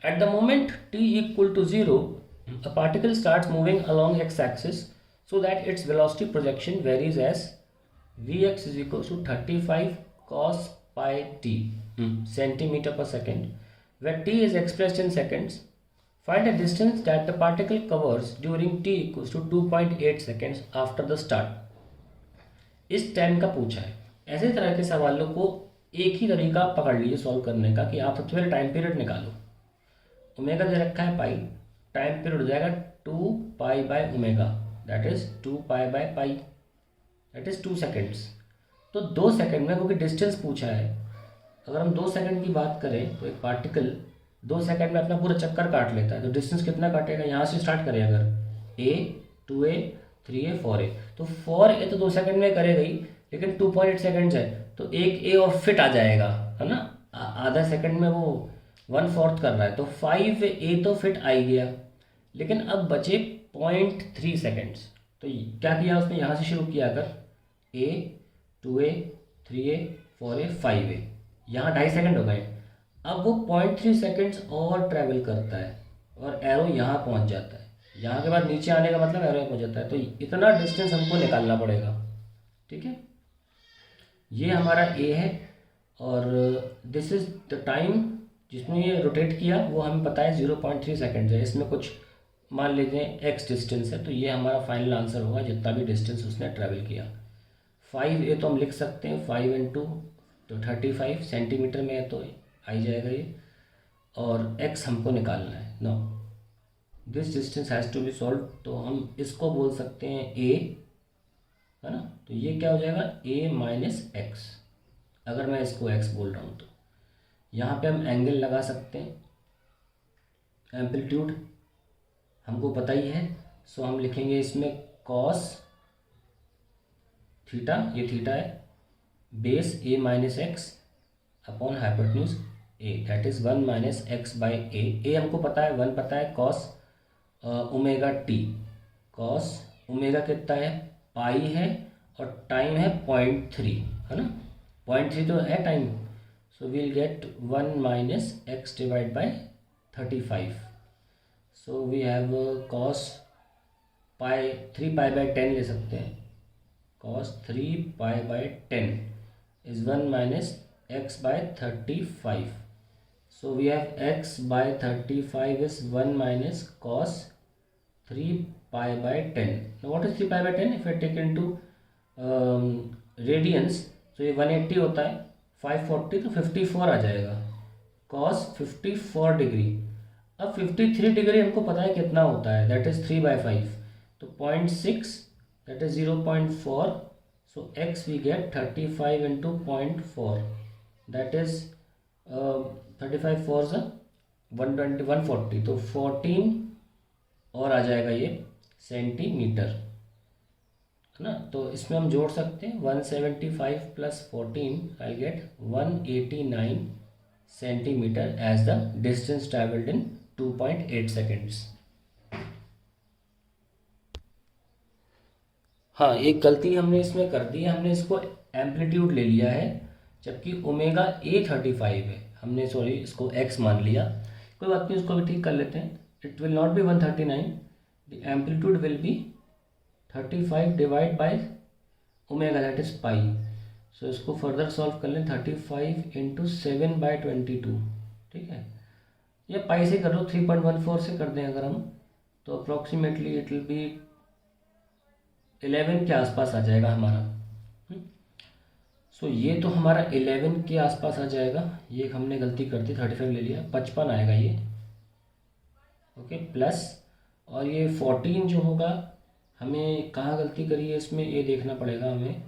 At the moment t equal to 0, a particle starts moving along x-axis so that its velocity projection varies as Vx is equal to 35 cos pi t centimeter per second, where t is expressed in seconds. Find a distance that the particle covers during t equals to 2.8 seconds after the start. इस time का पूछा है। ऐसे तरह के सवालों को एक ही तरीका आप पकड़ लीजिए सॉल्व करने का कि आप सबसे पहले टाइम पीरियड निकालो। ओमेगा दे रखा है पाई, टाइम पीरियड हो जाएगा 2 pi by omega, that is 2 pi by pi, that is 2 seconds. तो 2 सेकेंड में, क्योंकि डिस्टेंस पूछा है, अगर हम 2 सेकेंड की बात करें तो एक पार्टिकल 2 सेकेंड में अपना पूरा चक्कर काट लेता है। तो डिस्टेंस कितना काटेगा, यहाँ से स्टार्ट करें अगर a 2a 3a 4a, तो 4a तो 2 सेकेंड में करेगा ही, लेकिन 2.8 सेकेंड्स है तो एक a और फिट आ जाएगा, है ना। आधा सेकेंड में वो 1/4 कर रहा है, तो 5a तो फिट आ ही गया। लेकिन अब बचे 0.3 सेकेंड्स। तो क्या किया उसने, यहाँ से शुरू किया अगर a 2a 3a 4a 5a, यहाँ 2.5 सेकेंड हो गए। अब वो 0.3 सेकेंड्स और ट्रैवल करता है और एरो यहाँ पहुँच जाता है। यहाँ के बाद नीचे आने का मतलब एरो पहुँच जाता है। तो इतना डिस्टेंस हमको निकालना पड़ेगा, ठीक है। ये हमारा ए है और दिस इज द टाइम जिसमें ये रोटेट किया, वो हमें पता है 0.3 सेकेंड्स है। इसमें कुछ मान लेते हैं एक्स डिस्टेंस है, तो ये हमारा फाइनल आंसर होगा जितना भी डिस्टेंस उसने ट्रैवल किया। 5a तो हम लिख सकते हैं, 5 इंटू तो 35 सेंटीमीटर में है तो आ ही जाएगा ये, और x हमको निकालना है। No, this distance has to be solve, तो हम इसको बोल सकते हैं a, है ना। तो ये क्या हो जाएगा, a माइनस एक्स। अगर मैं इसको x बोल रहा हूँ तो यहाँ पे हम एंगल लगा सकते हैं, एम्पलीट्यूड हमको पता ही है, सो हम लिखेंगे इसमें कॉस थीटा, ये थीटा है, base a minus x upon hypotenuse a, that is 1 minus x by a हमको पता है 1 पता है, cos omega t, cos omega कितना है पाई है और टाइम है 0.3, है ना। 0.3 तो है time, so we'll get 1 minus x divide by 35। So we have cos pi 3 pi by 10 ले सकते हैं, cos 3 pi by 10 is 1 minus x by 35. So we have x by 35 is 1 minus cos 3 pi by 10. Now what is 3 pi by 10? If I take into radians, so ये 180 होता है, 540 तो 54 आ जाएगा, cos 54 degree. अब 53 degree हमको पता है कितना होता है, दैट इज 3/5, तो 0.6 that is 0.4, so x we get 35 into 0.4, that is 35 4 से 120 140, तो 14 और आ जाएगा ये सेंटीमीटर, है ना। तो इसमें हम जोड़ सकते हैं 175 plus 14 I get 189 centimetre as the distance travelled in 2.8 seconds. हाँ, एक गलती हमने इसमें कर दी है, हमने इसको एम्पलीट्यूड ले लिया है, जबकि ओमेगा a 35 है, हमने सॉरी इसको x मान लिया। कोई बात नहीं, उसको भी ठीक कर लेते हैं। It will not be 139, the amplitude will be 35 divide by omega, that is pi. So इसको फर्दर सॉल्व कर लें, 35 इंटू 7/22, ठीक है। या पाई से कर लो, 3.14 से कर दें अगर हम, तो अप्रॉक्सीमेटली इट विल बी 11 के आसपास आ जाएगा हमारा। सो ये तो हमारा 11 के आसपास आ जाएगा। ये हमने गलती कर दी, 35 ले लिया, 55 आएगा ये, ओके प्लस, और ये 14 जो होगा, हमें कहाँ गलती करी है इसमें ये देखना पड़ेगा हमें।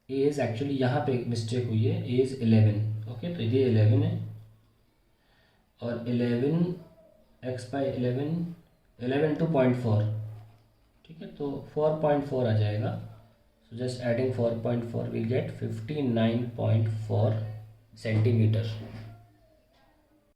ए इज़ एक्चुअली यहाँ पे मिस्टेक हुई है, ए इज़ 11, ओके। तो ये 11 है और 11 x बाई 11 टू 0.4, ठीक है, तो 4.4 आ जाएगा। So just adding 4.4 we get 59.4 centimetre.